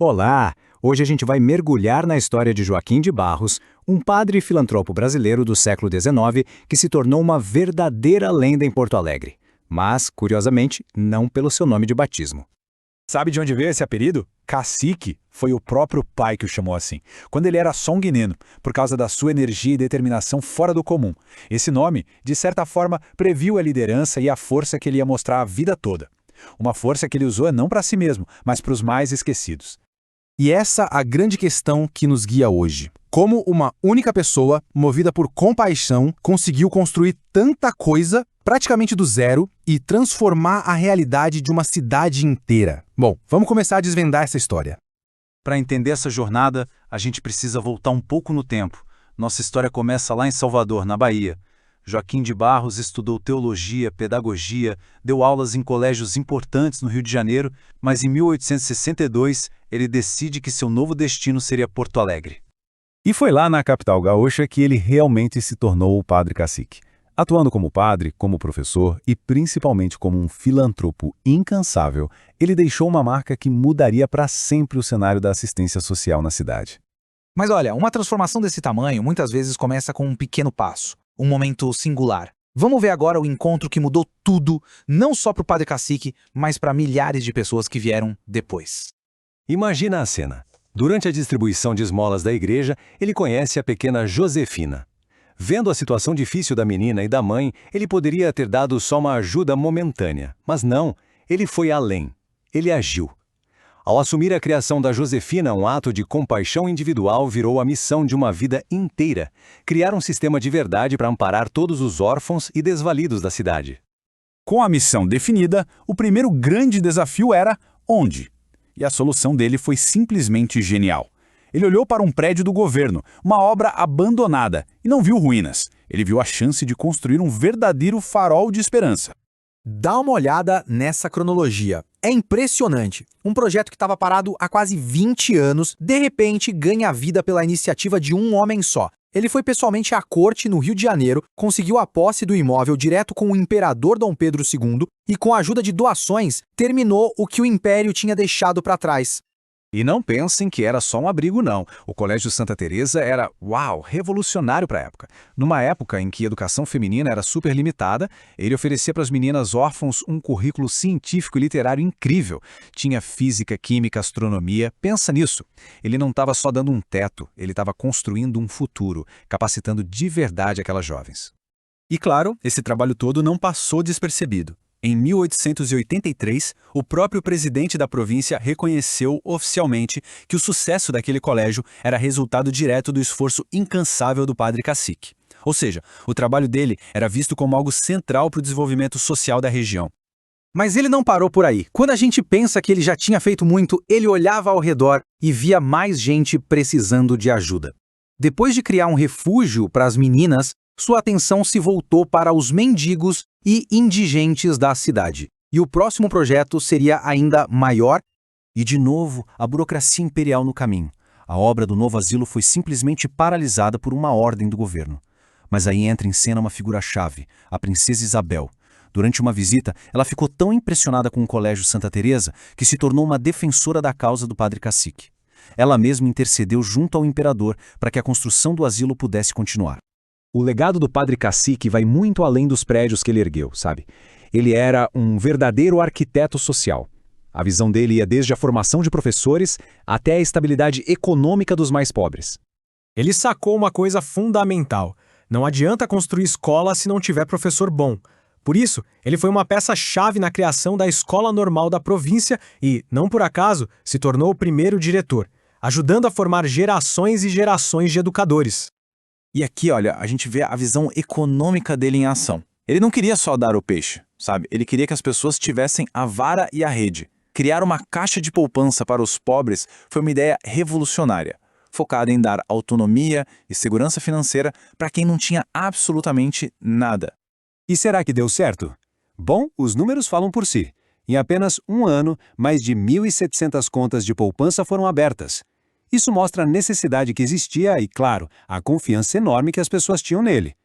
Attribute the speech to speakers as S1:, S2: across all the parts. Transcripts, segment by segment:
S1: Olá! Hoje a gente vai mergulhar na história de Joaquim de Barros, um padre e filantropo brasileiro do século XIX que se tornou uma verdadeira lenda em Porto Alegre. Mas, curiosamente, não pelo seu nome de batismo.
S2: Sabe de onde veio esse apelido? Cacique. Foi o próprio pai que o chamou assim, quando ele era só um guineno, por causa da sua energia e determinação fora do comum. Esse nome, de certa forma, previu a liderança e a força que ele ia mostrar a vida toda. Uma força que ele usou não para si mesmo, mas para os mais esquecidos.
S3: E essa a grande questão que nos guia hoje. Como uma única pessoa, movida por compaixão, conseguiu construir tanta coisa, praticamente do zero, e transformar a realidade de uma cidade inteira? Bom, vamos começar a desvendar essa história.
S4: Para entender essa jornada, a gente precisa voltar um pouco no tempo. Nossa história começa lá em Salvador, na Bahia. Joaquim de Barros estudou teologia, pedagogia, deu aulas em colégios importantes no Rio de Janeiro, mas em 1862 ele decide que seu novo destino seria Porto Alegre.
S5: E foi lá na capital gaúcha que ele realmente se tornou o padre cacique. Atuando como padre, como professor e principalmente como um filantropo incansável, ele deixou uma marca que mudaria para sempre o cenário da assistência social na cidade.
S6: Mas olha, uma transformação desse tamanho muitas vezes começa com um pequeno passo, um momento singular. Vamos ver agora o encontro que mudou tudo, não só para o padre cacique, mas para milhares de pessoas que vieram depois.
S7: Imagina a cena. Durante a distribuição de esmolas da igreja, ele conhece a pequena Josefina. Vendo a situação difícil da menina e da mãe, ele poderia ter dado só uma ajuda momentânea. Mas não, ele foi além. Ele agiu. Ao assumir a criação da Josefina, um ato de compaixão individual virou a missão de uma vida inteira. Criar um sistema de verdade para amparar todos os órfãos e desvalidos da cidade.
S2: Com a missão definida, o primeiro grande desafio era onde? E a solução dele foi simplesmente genial. Ele olhou para um prédio do governo, uma obra abandonada, e não viu ruínas. Ele viu a chance de construir um verdadeiro farol de esperança.
S3: Dá uma olhada nessa cronologia. É impressionante. Um projeto que estava parado há quase 20 anos, de repente ganha vida pela iniciativa de um homem só. Ele foi pessoalmente à corte no Rio de Janeiro, conseguiu a posse do imóvel direto com o imperador Dom Pedro II e, com a ajuda de doações, terminou o que o império tinha deixado para trás.
S4: E não pensem que era só um abrigo, não. O Colégio Santa Teresa era, revolucionário para a época. Numa época em que a educação feminina era super limitada, ele oferecia para as meninas órfãos um currículo científico e literário incrível. Tinha física, química, astronomia. Pensa nisso. Ele não estava só dando um teto, ele estava construindo um futuro, capacitando de verdade aquelas jovens.
S1: E claro, esse trabalho todo não passou despercebido. Em 1883, o próprio presidente da província reconheceu oficialmente que o sucesso daquele colégio era resultado direto do esforço incansável do padre cacique. Ou seja, o trabalho dele era visto como algo central para o desenvolvimento social da região.
S3: Mas ele não parou por aí. Quando a gente pensa que ele já tinha feito muito, ele olhava ao redor e via mais gente precisando de ajuda. Depois de criar um refúgio para as meninas, sua atenção se voltou para os mendigos e indigentes da cidade. E o próximo projeto seria ainda maior.
S7: E de novo, a burocracia imperial no caminho. A obra do novo asilo foi simplesmente paralisada por uma ordem do governo. Mas aí entra em cena uma figura-chave, a princesa Isabel. Durante uma visita, ela ficou tão impressionada com o Colégio Santa Teresa que se tornou uma defensora da causa do padre cacique. Ela mesma intercedeu junto ao imperador para que a construção do asilo pudesse continuar.
S5: O legado do padre cacique vai muito além dos prédios que ele ergueu, sabe? Ele era um verdadeiro arquiteto social. A visão dele ia desde a formação de professores até a estabilidade econômica dos mais pobres.
S8: Ele sacou uma coisa fundamental. Não adianta construir escola se não tiver professor bom. Por isso, ele foi uma peça-chave na criação da Escola Normal da província e, não por acaso, se tornou o primeiro diretor, ajudando a formar gerações e gerações de educadores.
S4: E aqui, olha, a gente vê a visão econômica dele em ação. Ele não queria só dar o peixe, sabe? Ele queria que as pessoas tivessem a vara e a rede. Criar uma caixa de poupança para os pobres foi uma ideia revolucionária, focada em dar autonomia e segurança financeira para quem não tinha absolutamente nada.
S5: E será que deu certo? Bom, os números falam por si. Em apenas um ano, mais de 1.700 contas de poupança foram abertas. Isso mostra a necessidade que existia e, claro, a confiança enorme que as pessoas tinham nele.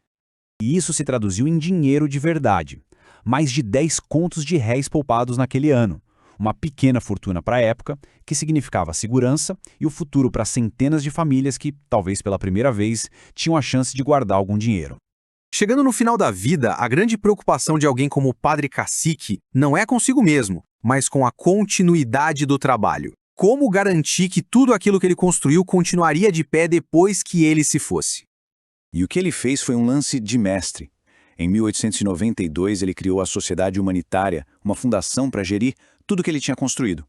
S1: E isso se traduziu em dinheiro de verdade. Mais de 10 contos de réis poupados naquele ano.
S2: Uma pequena fortuna para a época, que significava segurança e o futuro para centenas de famílias que, talvez pela primeira vez, tinham a chance de guardar algum dinheiro.
S3: Chegando no final da vida, a grande preocupação de alguém como o Padre Cacique não é consigo mesmo, mas com a continuidade do trabalho. Como garantir que tudo aquilo que ele construiu continuaria de pé depois que ele se fosse?
S1: E o que ele fez foi um lance de mestre. Em 1892, ele criou a Sociedade Humanitária, uma fundação para gerir tudo que ele tinha construído.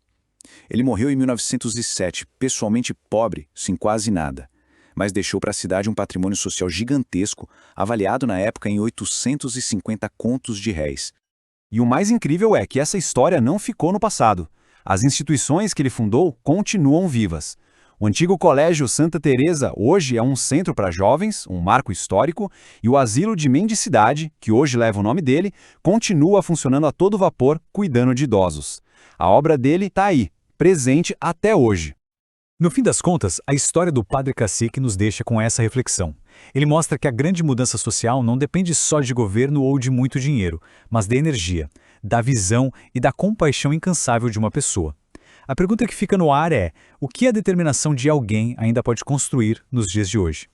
S1: Ele morreu em 1907, pessoalmente pobre, sem quase nada, mas deixou para a cidade um patrimônio social gigantesco, avaliado na época em 850 contos de réis.
S2: E o mais incrível é que essa história não ficou no passado. As instituições que ele fundou continuam vivas. O antigo Colégio Santa Teresa hoje é um centro para jovens, um marco histórico, e o Asilo de Mendicidade, que hoje leva o nome dele, continua funcionando a todo vapor, cuidando de idosos. A obra dele está aí, presente até hoje.
S5: No fim das contas, a história do Padre Cacique nos deixa com essa reflexão. Ele mostra que a grande mudança social não depende só de governo ou de muito dinheiro, mas da energia, da visão e da compaixão incansável de uma pessoa. A pergunta que fica no ar é: o que a determinação de alguém ainda pode construir nos dias de hoje?